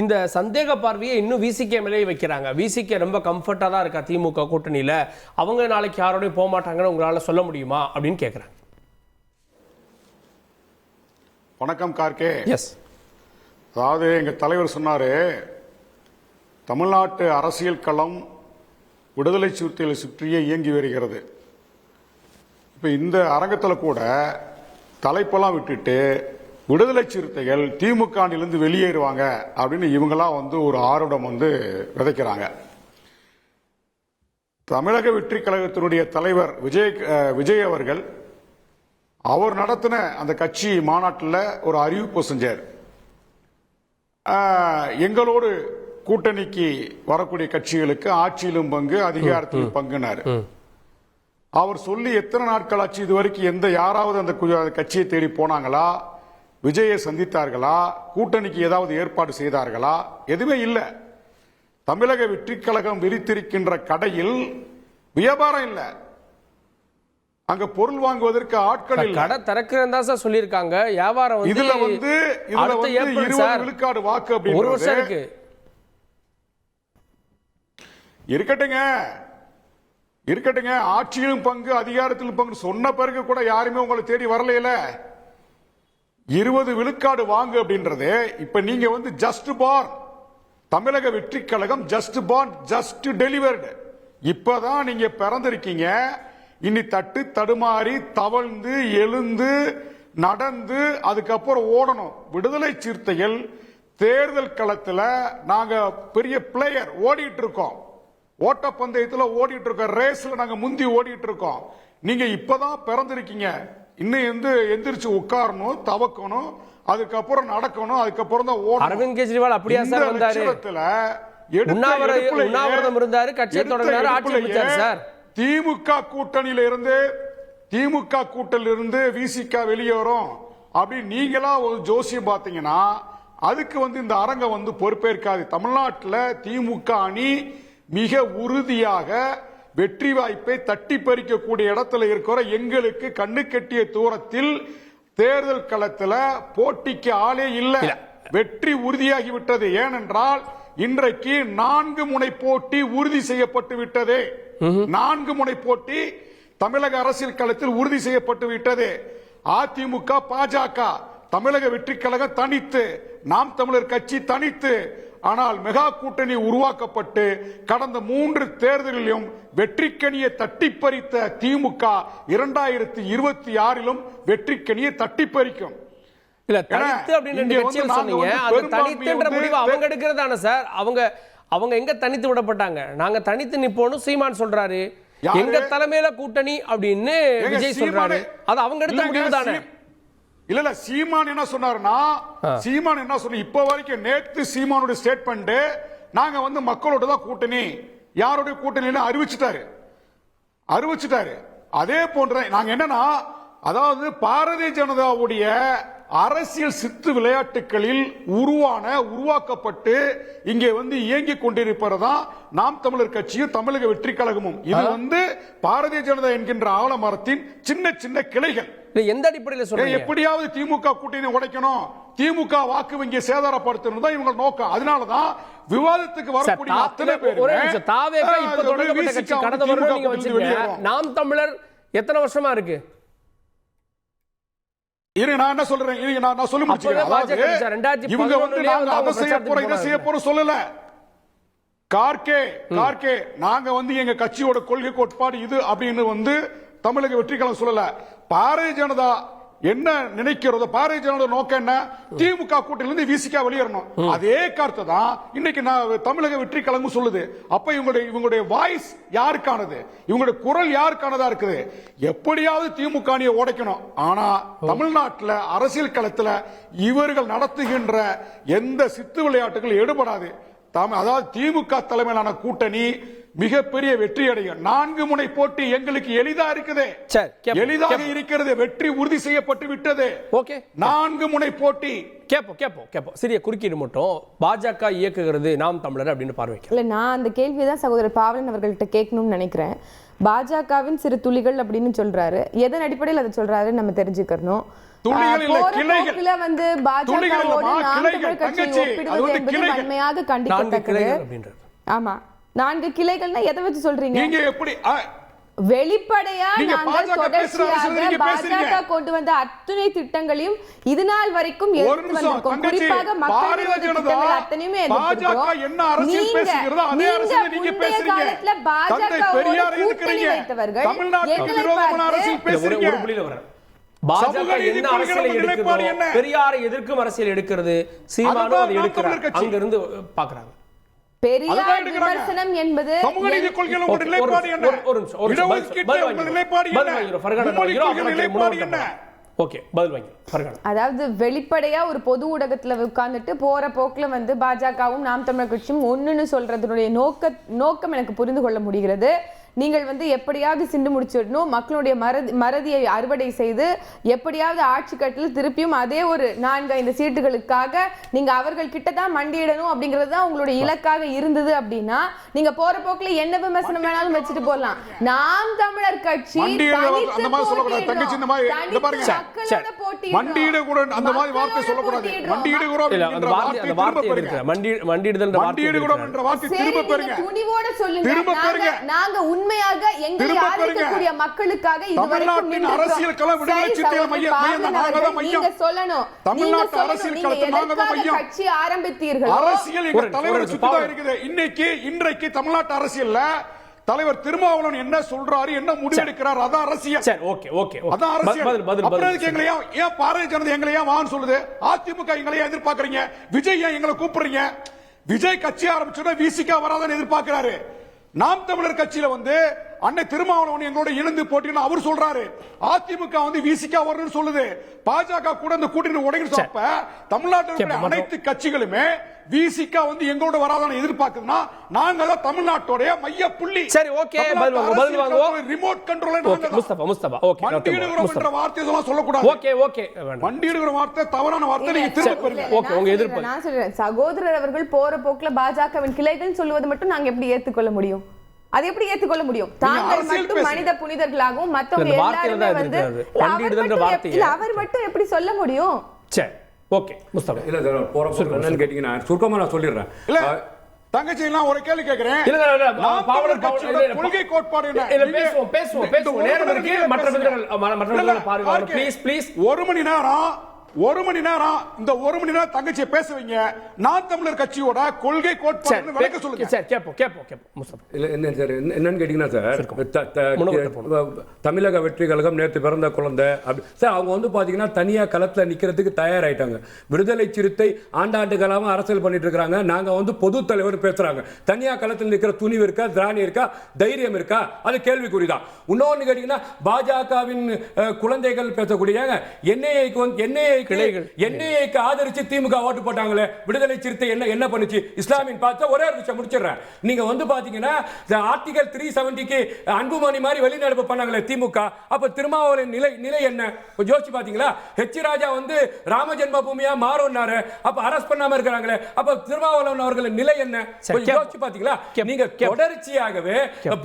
இந்த சந்தேக பார்வையை இன்னும் விசிகே மேலே வைக்கிறாங்க. விசிகே ரொம்ப கம்ஃபர்ட்டாக தான் இருக்கா திமுக கூட்டணியில், அவங்க நாளைக்கு யாரோடையும் போக மாட்டாங்கன்னு உங்களால் சொல்ல முடியுமா அப்படின்னு கேட்குறாங்க. வணக்கம் கார்கே. எஸ், அதாவது எங்கள் தலைவர் சொன்னார், தமிழ்நாட்டு அரசியல் களம் விடுதலை சிறுத்தைகளை சுற்றியே இயங்கி வருகிறது. இப்போ இந்த அரங்கத்தில் கூட தலைப்பெல்லாம் விட்டுட்டு விடுதலை சிறுத்தைகள் திமுகவிலிருந்து வெளியேறுவாங்க அப்படின்னு இவங்கெல்லாம் ஒரு ஆர்வம் விதைக்கிறாங்க. தமிழக வெற்றி கழகத்தினுடைய தலைவர் விஜய் அவர்கள் அவர் நடத்தின அந்த கட்சி மாநாட்டில் ஒரு அறிவிப்பு செஞ்சார். எங்களோடு கூட்டணிக்கு வரக்கூடிய கட்சிகளுக்கு ஆட்சியிலும் பங்கு, அதிகாரத்திலும் பங்குனார். அவர் சொல்லி எத்தனை நாட்கள் ஆச்சு? இதுவரைக்கும் யாராவது அந்த கட்சியை தேடி போனாங்களா? விஜயை சந்தித்தார்களா? கூட்டணிக்கு ஏதாவது ஏற்பாடு செய்தார்களா? எதுவுமே இல்லை. தமிழக வெற்றி கழகம் விரித்திருக்கின்ற கடையில் வியாபாரம் இல்லை, அங்க பொருள் வாங்குவதற்கு ஆட்கள் இல்லை. கடை திறக்கிறதா சார் சொல்லியிருக்காங்க. வியாபாரம் இதுல 20 விழுக்காடு வாக்கு அப்படி ஒரு வருஷம் இருக்கு. இருக்கட்டுங்க, ஆட்சியிலும் பங்கு, அதிகாரத்திலும் பங்கு சொன்ன பிறகு கூட யாருமே உங்களை தேடி வரலையில. 20 விழுக்காடு வாங்கு அப்படின்றது இப்ப நீங்க ஜஸ்ட் பார்ன், தமிழக வெற்றி கழகம் ஜஸ்ட் பார்ன், ஜஸ்ட் டெலிவர்டு. இப்பதான் நீங்க பிறந்திருக்கீங்க. இனி தட்டு தடுமாறி தவழ்ந்து எழுந்து நடந்து அதுக்கப்புறம் ஓடணும். விடுதலை சிறுத்தைகள் தேர்தல் களத்துல நாங்க பெரிய பிளேயர் ஓடிட்டு இருக்கோம், ஓட்டப்பந்தயத்தில் ஓடிட்டு இருக்கோம், ரேஸ்ல நாங்க முந்தி ஓடிட்டு இருக்கோம். நீங்க இப்பதான் பிறந்திருக்கீங்க. இன்னும் எந்திரிச்சு உட்காரணும், தவக்கணும், அதுக்கப்புறம் நடக்கணும், அதுக்கப்புறம் தான் ஓடணும். அரவிந்த் கெஜ்ரிவால் அப்படியே சார் வந்தாரு, உண்ணாவிரதம் இருந்தாரு, கட்சியை தொடங்கினாரு, ஆட்சி அமைச்சார் சார். திமுக கூட்டணியில இருந்து விசிக வெளியேறும் அப்படி நீங்களா ஒரு ஜோசியம் பாத்தீங்கன்னா அதுக்கு இந்த அரங்கம் பொறுப்பேற்காது. தமிழ்நாட்டில் திமுக அணி மிக உறுதியாக வெற்றி வாய்ப்பை தட்டி பறிக்கக்கூடிய இடத்துல இருக்கிற எங்களுக்கு கண்ணு கட்டிய தூரத்தில் தேர்தல் களத்தில் போட்டிக்கு ஆளே இல்லை. வெற்றி உறுதியாகிவிட்டது. ஏனென்றால் இன்றைக்கு 4 முனை போட்டி உறுதி செய்யப்பட்டு விட்டது. 4 முனை போட்டி தமிழக அரசியல் களத்தில் உறுதி செய்யப்பட்டு விட்டது. அதிமுக, பாஜக, தமிழக வெற்றி கழகம் தனித்து, நாம் தமிழர் கட்சி தனித்து. ஆனால் மெகா கூட்டணி உருவாக்கப்பட்டு கடந்த 3 தேர்தலிலும் வெற்றிக்கனியை தட்டி பறித்த திமுக 2026 வெற்றிக்கனியை தட்டி பறிக்கும். இல்ல தனித்து அப்படின்னு சொன்னீங்க, அந்த தனித்துன்ற முடிவு அவங்க எடுக்கிறதான சார். அவங்க எங்க தனித்து விடப்பட்டாங்க? நாங்க தனித்து நிப்போன்னு சீமான் சொல்றாரு, எங்க தலைமையில கூட்டணி அப்படின்னு விஜய் சொல்றாரு. அது அவங்க எடுத்த முடிவு தானே? இல்ல சீமான் என்ன சொன்னாருன்னா, சீமான் என்ன சொன்ன இப்ப வரைக்கும் நேத்து சீமானுடைய ஸ்டேட்மெண்ட், நாங்க மக்களோட தான் கூட்டணி, யாருடைய கூட்டணி அறிவிச்சிட்டாரு. அதே போன்ற நாங்க என்னன்னா, அதாவது பாரதிய ஜனதாவுடைய அரசியல் சித்து விளையாட்டுகளில் உருவாக்கப்பட்டு இங்கே இயங்கிக் கொண்டிருப்பதா நாம் தமிழர் கட்சியும் தமிழக வெற்றி கழகமும். இது பாரதிய ஜனதா என்கின்ற ஆலமரத்தின் சின்ன சின்ன கிளைகள். எந்த அடிப்படையில் சொல்றீங்க? எப்படியாவது திமுக கூட்டணி உடைக்கணும், திமுக வாக்கு வங்கியை சேதாரப்படுத்தணும் தான் இவங்க நோக்கம். அதனாலதான் விவாதத்துக்கு வரக்கூடிய அத்தனை பேர் நாம் தமிழர் எத்தனை வருஷமா இருக்கு? நான் என்ன சொல்றேன், நான் சொல்லி முடிச்சுக்கிறேன். இவங்க நாங்க செய்ய போறோம் சொல்லல. கார்கே நாங்க எங்க கட்சியோட கொள்கை கோட்பாடு இது அப்படின்னு தமிழக வெற்றி கழகம் சொல்லல. பாரதிய ஜனதா என்ன நினைக்கிறதோ, பாரதிய ஜனதா நோக்கம் என்ன, திமுக கூட்டணியிலிருந்து விசிக வெளியேறணும். அதே கருத்தை தான் இன்னைக்கு தமிழக வெற்றி கழகம் சொல்லுது. அப்ப இவங்களுடைய வாய்ஸ் யாருக்கானது, இவங்களுடைய குரல் யாருக்கானதா இருக்குது? எப்படியாவது திமுக அணியை உடைக்கணும். ஆனா தமிழ்நாட்டில் அரசியல் களத்தில் இவர்கள் நடத்துகின்ற எந்த சித்து விளையாட்டுகள் எடுபடாது. அதாவது திமுக தலைமையிலான கூட்டணி மிகப்பெரிய வெற்றி அடையும். 4 முனை போட்டி எங்களுக்கு எளிதா இருக்குது, எளிதாக இருக்கிறது, வெற்றி உறுதி செய்யப்பட்டு விட்டது. 4 முனை போட்டி. கேப்போம் சிறிய குறுக்கீடு மட்டும். பாஜக இயக்குகிறது நாம் தமிழர் அப்படின்னு பார்வைக்கு இல்ல, நான் அந்த கேள்விதான் சகோதரர் பாவலன் அவர்கள்ட்ட கேட்கணும்னு நினைக்கிறேன். பாஜகவின் சிறு துளிகள் அப்படின்னு சொல்றாரு, எதன் அடிப்படையில் அதை சொல்றாரு நம்ம தெரிஞ்சுக்கணும். துளிகள் இல்ல, போற கிளைகள். போக்குல வந்து துளிகள் பாஜகவோடு இல்லம்மா, நாம் கிளைகள். தமிழர் கட்சியை தங்கச்சி, அது ஒப்பிடுவது வந்து என்பது கிளைகள். வன்மையாக 4 கண்டிக்கத்தக்கது. கிளைகள் அப்படின்றது. ஆமா, 4 கிளைகள்னா எதை வச்சு சொல்றீங்க? நீங்க எப்படி வெளிப்படையா நீங்க நாங்கள் பாஜக பேசுற அரசியல் தொடர்ச்சியாக நீங்க பேசுறீங்க. பாஜக கொண்டு வந்த அத்தனை திட்டங்களையும் இது நாள் வரைக்கும் ஒரு எதிர்த்து நிமிஷம், வந்திருக்கோம். தங்கச்சி, குறிப்பாக மக்கள் பாரதிய விரோத ஜனதா, திட்டங்கள் அத்தனையுமே பாஜக என்ன அரசியல் பேசுகிறதோ அதே அரசியல் நீங்க முந்தைய பேசுறீங்க. காலத்துல தந்தை பாஜகவோடு பெரியாரை கூட்டணி எதிர்க்கிறீங்க. வைத்தவர்கள் தமிழ்நாட்டுக்கு எங்களை விரோதமான பார்த்து அரசியல் இல்ல, பேசுறீங்க. ஒரு புள்ளியில வரேன். பாஜக சமூக நீதி என்ன அரசியல் கொள்கைகள் நிலைப்பாடு எடுக்குதோ, என்ன? பெரியாரை எதிர்க்கும் அரசியல் எடுக்கிறது, சீமானும் அதுதான் அதை நாம் எடுக்கிறார். தமிழர் கட்சி. அங்க இருந்து பாக்குறாங்க. பெரியார் அதுதான் எடுக்கிறாங்க. விமர்சனம் என்பது சமூக நீதி கொள்கையில் உங்க நிலைப்பாடு என்ன? ஒரு நிமிஷம். இடஒதுக்கீட்டுல உங்க நிலைப்பாடு என்ன? மும்மொழி கொள்கையில் நிலைப்பாடு என்ன? ஓகே, பதில் வாங்கி ஃபர்கானா. அதாவது வெளிப்படையா ஒரு பொது ஊடகத்துல உட்கார்ந்துட்டு போற போக்குல வந்து பாஜகவும் நாம் தமிழர் கட்சியும் ஒண்ணுன்னு சொல்றதுடைய நோக்கம் எனக்கு புரிந்து கொள்ள முடிகிறது. நீங்கள் வந்து எப்படியாவது சிண்டு முடிச்சிடணும், மக்களுடைய மறதியை அறுவடை செய்து எப்படியாவது ஆட்சி கட்டில் திருப்பியும் அதே ஒரு 4-5 சீட்டுகளுக்காக நீங்க அவர்கள் கிட்ட தான் மண்டியிடணும் அப்படிங்கிறது தான் உங்களுடைய இலக்காக இருந்தது. அப்படின்னா நீங்க போற போக்குல என்ன விமர்சனம் வேணாலும் வச்சுட்டு போகலாம். நாம் தமிழர் கட்சி அந்த மாதிரி சொல்லக்கூடாது. தங்கச்சி, இந்த மாதிரி இந்த பாருங்க, மண்டியிட கூட அந்த மாதிரி வார்த்தை சொல்லக்கூடாது. மண்டியிட கூட என்ற வார்த்தை திரும்ப பெறுங்க. மண்டியிடுதல் மண்டியிட கூட என்ற வார்த்தை திரும்ப பெறுங்க. துணிவோட சொல்லுங்க. திரும்ப பெறுங்க. நாங்க உண்மையாக எங்களை ஆதரிக்கக்கூடிய மக்களுக்காக இதுவரைக்கும் தமிழ்நாட்டின் அரசியல் களம் விடுதலை சிறுத்தைகள் மையம் நாங்க தான் மையம். நீங்க சொல்லணும். தமிழ்நாட்டு அரசியல் களத்தை நாங்க தான் மையம். கட்சி ஆரம்பித்தீர்கள். அரசியல் எங்க தலைவர் சுத்தி தான் இருக்குது. இன்றைக்கு தமிழ்நாட்டு அரசியல்ல தலைவர் திருமாவளவன் என்ன சொல்றாரு, என்ன முடிவெடுக்கிறார், அதான் அரசியல். சரி, ஓகே ஓகே. அதான் அரசியல். அப்புறம் எதுக்கு எங்களை ஏன் பாரதிய ஜனதா எங்களை ஏன் வான்னு சொல்லுது? அதிமுக எங்களை ஏன் எதிர்பார்க்கறீங்க? விஜய் ஏன் எங்களை கூப்பிடுறீங்க? விஜய் கட்சி ஆரம்பிச்சோட விசிகா வராதன்னு எதிர்பார்க்கிறாரு. நாம் தமிழர் கட்சியில வந்து அன்னை திருமாவளவன் எங்களோட இணைந்து போட்டின்னு அவர் சொல்றாரு. அதிமுக வந்து விசிகா வரணும்னு சொல்லுது. பாஜக கூட இந்த கூட்டணி உடைந்து சொப்ப தமிழ்நாட்டில் அனைத்து கட்சிகளுமே விசிகா வந்து எங்களோட வராதான எதிர்பார்க்குதுன்னா நாங்க தான் தமிழ்நாட்டோட மைய புள்ளி. சரி, ஓகே, பதில் வாங்குவோம். ரிமோட் கண்ட்ரோலர் நாங்க தான். முஸ்தபா ஓகே. மண்டியிடுகிற வார்த்தை எல்லாம் சொல்லக்கூடாது. Okay okay. மண்டியிடுகிற வார்த்தை தவறான வார்த்தை. நீங்க திரும்ப பெறுங்க. ஓகே, உங்க எதிர்ப்பு. நான் சொல்றேன், சகோதரர் அவர்கள் போற போக்குல பாஜகவின் கிளைகள் சொல்லுவது மட்டும் நாங்க எப்படி ஏத்துக்கொள்ள முடியும்? அது எப்படி ஏத்துக்கொள்ள முடியும்? தாங்கள் மட்டும் மனித புனிதர்களாகவும் மத்தவங்க எல்லாருமே வந்து அவர் மட்டும் எப்படி சொல்ல முடியும்? சரி, ஓகே. முஸ்தபா இல்ல சார், போற என்னன்னு கேட்டீங்கன்னா சுருக்கமா நான் சொல்லிடுறேன். இல்ல தங்கச்சி, நான் ஒரு கேள்வி கேக்குறேன். கொள்கை கோட்பாடு என்ன? பேசுவோம். நேரம் இருக்கு. மற்ற பாருங்க ப்ளீஸ். ஒரு மணி நேரம் இந்த ஒரு மணி நேரம் தங்கச்சியை பேச வைங்க. நான் தமிழர் கட்சியோட கொள்கை கோட்பாடு விளக்க சொல்லுங்க. சரி, கேப்போம் முஸ்தபா. இல்ல என்ன சார், என்னன்னு கேட்டீங்கன்னா சார், தமிழக வெற்றி கழகம் நேற்று பிறந்த குழந்தை சார், அவங்க வந்து பாத்தீங்கன்னா தனியா களத்துல நிக்கிறதுக்கு தயாராயிட்டாங்க. விடுதலை சிறுத்தை ஆண்டாண்டு காலமா அரசியல் பண்ணிட்டு இருக்காங்க. நாங்க வந்து பொது தலைவர் பேசுறாங்க. தனியா களத்தில் நிக்கிற துணிவு இருக்கா, திராணி இருக்கா, தைரியம் இருக்கா? அது கேள்விக்குறிதான். இன்னொன்னு கேட்டீங்கன்னா பாஜகவின் குழந்தைகள் பேசக்கூடிய என்ஐஏக்கு ஆதரிச்சு திமுக ஓட்டு போட்டாங்களே, விடுதலை சிறுத்தை என்ன பண்ணுச்சு? இஸ்லாமின் பார்த்து ஒரே ஒரு விஷயம் முடிச்சிடுறேன். நீங்க வந்து பாத்தீங்கன்னா ஆர்டிகல் 370க்கு அன்புமணி மாதிரி வெளிநடப்பு பண்ணாங்களே திமுக, அப்ப திருமாவளவன் நிலை என்ன யோசிச்சு பாத்தீங்களா? ஹெச் ராஜா வந்து ராம ஜென்ம பூமியா மாறுனாரு, அப்ப அரஸ்ட் பண்ணாம இருக்காங்களே, அப்ப திருமாவளவன் அவர்கள் நிலை என்ன யோசிச்சு பாத்தீங்களா? நீங்க தொடர்ச்சியாகவே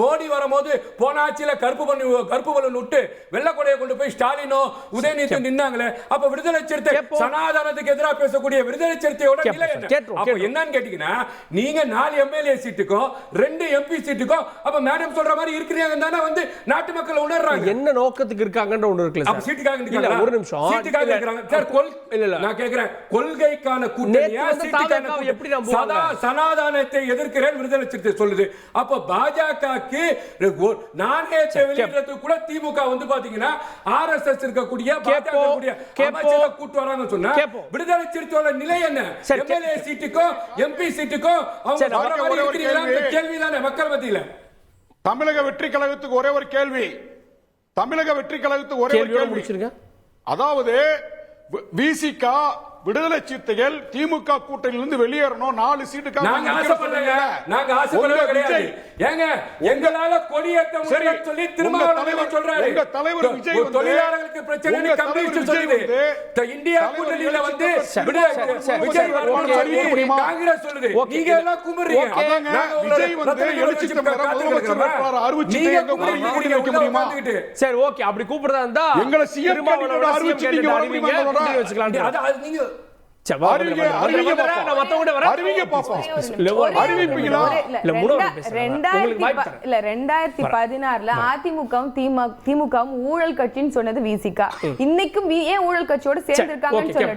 போடி வரும்போது போன ஆட்சியில கருப்பு பலூன் விட்டு வெள்ளக்கொடையை கொண்டு போய் ஸ்டாலினோ உதயநிதி நின்னாங்களே, அப்ப விடுதலை சிறுத்தை சனாதனத்துக்கு எதிராக பேசக்கூடிய விடுதலை சிறுத்தையோட நிலை என்ன? அப்ப என்னன்னு கேட்டீங்கன்னா, நீங்க 4 எம்எல்ஏ சீட்டுக்கும் 2 எம்பி சீட்டுக்கும் அப்ப மேடம் சொல்ற மாதிரி இருக்கிறீங்க தானே வந்து நாட்டு மக்கள் உணர்றாங்க. என்ன நோக்கத்துக்கு இருக்காங்கன்ற ஒன்று இருக்குல்ல சார். சீட்டுக்காக நிக்கறாங்க. ஒரு நிமிஷம். சீட்டுக்காக நிக்கறாங்க சார். இல்ல நான் கேக்குறேன், கொள்கைக்கான கூட்டணியா சீட்டுக்கான எப்படி நம்ம சனாதனத்தை எதிர்க்கிறேன் விடுதலை சிறுத்தை சொல்லுது. அப்ப பாஜகக்கு நாணயத்தை வெளியிடுறதுக்கு கூட திமுக வந்து பாத்தீங்கன்னா ஆர்எஸ்எஸ் இருக்கக்கூடிய அமைச்சரை கூட்டு வராங்க சொன்னா விடுதலை சிறுத்தையோட நிலை என்ன? எம்எல்ஏ சீட்டுக்கும் எம்பி சீட்டுக்கும் அவங்க கேள்விதானே மக்கள் மத்தியில. தமிழக வெற்றி கழகத்துக்கு ஒரே ஒரு கேள்வி. தமிழக வெற்றி கழகத்துக்கு ஒரே ஒரு கேள்வி. அதாவது விசிகா விடுதலை சிறுத்தைகள் திமுக கூட்டணியிலிருந்து வெளியேறணும் 4 சீட்டுக்காக நாங்க ஆசைப்படலைங்க. நாங்க ஆசைப்படவே கிடையாது. ஏங்க எங்களால கொடியேற்ற முடியல சொல்லி திருமாவளவன் சொல்றாரு. உங்க தலைவர் விஜய் வந்து தொழிலாளர்களுக்கு பிரச்சனை கம்யூனிஸ்ட் சொல்லுது. இந்தியா கூட்டணியில வந்து விஜய் காங்கிரஸ் சொல்லுது. நீங்க எல்லாம் கும்பிடுறீங்க. விஜய் வந்து எழுச்சித்த முதலமைச்சர் வேட்பாளர் அறிவிச்சிட்டு எங்க கூட்டணி வைக்க முடியுமா? சரி ஓகே, அப்படி கூப்பிடுறதா இருந்தா எங்களை சிஎம் கேண்டிடேட் அறிவிச்சிட்டீங்க, அறிவிங்க, கூட்டணி வச்சுக்கலாம். அது நீங்க அறிவிங்க பாப்போம். 2016 அதிமுகவும் திமுகவும் ஊழல் கட்சின்னு சொன்னது விசிகா. இன்னைக்கும் ஏன் ஊழல் கட்சியோட சேர்ந்து இருக்காங்கன்னு சொல்லட்டும்.